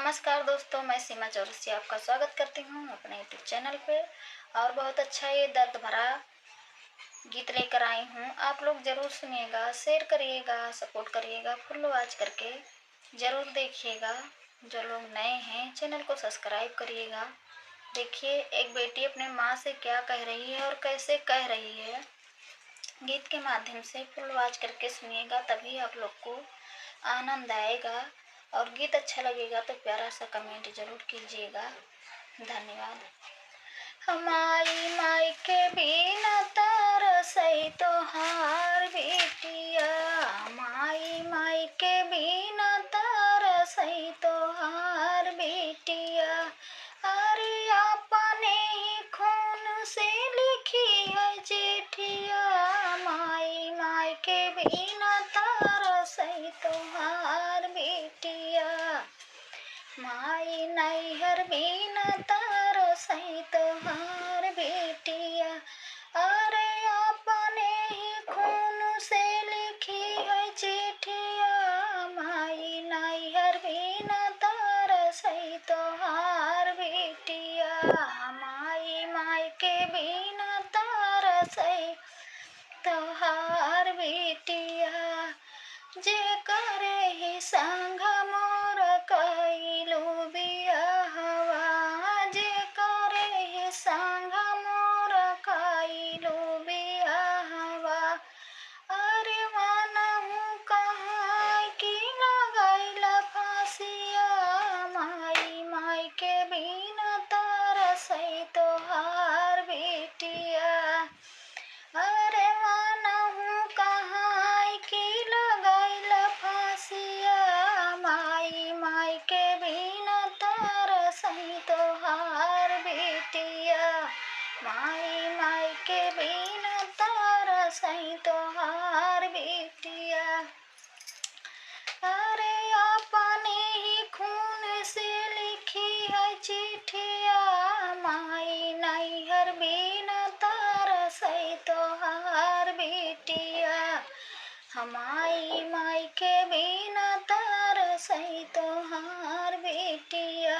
नमस्कार दोस्तों, मैं सीमा चौरसिया आपका स्वागत करती हूँ अपने यूट्यूब चैनल पे। और बहुत अच्छा ये दर्द भरा गीत लेकर आई हूँ। आप लोग ज़रूर सुनिएगा, शेयर करिएगा, सपोर्ट करिएगा, फुल वॉच करके ज़रूर देखिएगा। जो लोग नए हैं चैनल को सब्सक्राइब करिएगा। देखिए एक बेटी अपने माँ से क्या कह रही है और कैसे कह रही है। गीत के माध्यम से फुल वॉच करके सुनिएगा, तभी आप लोग को आनंद आएगा। और गीत अच्छा लगेगा तो प्यारा सा कमेंट जरूर कीजिएगा। धन्यवाद। हमारी माई के बिना तरसई तोहार बिटिया, माई के बिना तरसई तोहार बिटिया। अरे अपने ही खून से लिखी है चिट्ठिया, माई के बिना तरसई तोहार बिटिया। माई नैहर बिना तरसई तोहार बेटिया। अरे अपने ही खून से लिखी है चिट्ठिया, माई नैहर बिना तरसई तोहार बेटिया। माई के बिना तरसई तोहार बेटिया। जे करे ही संग मोर कइलू बियाहवा, जे करे ही संग मोर कइलू बियाहवा। अरे मानहु कहाँ की लगैल फांसिया, माई के बिना तरसई तोहार बेटिया। अरे मानहु कहाँ की लगैल फांसिया, माई के बिना तरसई तोहार बेटिया। माई के बिना तरसई तोहार बेटिया। अरे अपने ही खून से लिखी है चिट्ठिया, माई नैहर बिना तरसई तोहार बेटिया। माई के बिना तरसई तोहार बेटिया।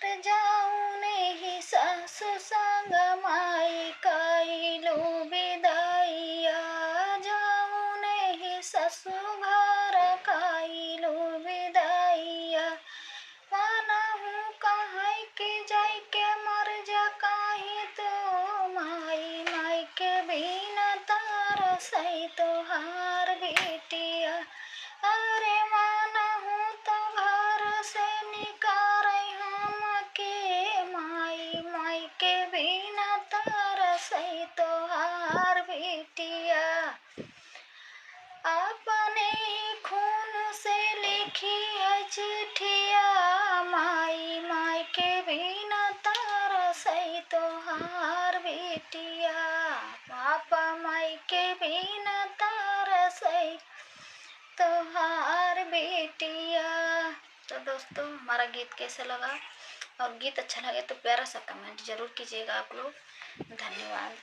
रे जाऊने ही सासु संग माई कइलू विदाइया, जाऊने ही ससुर घर कइलू विदाइया। मानहु कहीं के जाई के मर जा काहे तो, माई के बिना तरसई तोहार बेटिया। अरे मानहु तो घर से निकारै हमके, माई के बिना तरसई तोहार बेटिया। अपने ही खून से लिखी है चिट्ठिया, माई के बिना तरसई तोहार बेटिया। पापा माई के बिना तरसई तोहार बेटिया। तो दोस्तों हमारा गीत कैसा लगा, और गीत अच्छा लगे तो प्यारा सा कमेंट जरूर कीजिएगा आप लोग। धन्यवाद।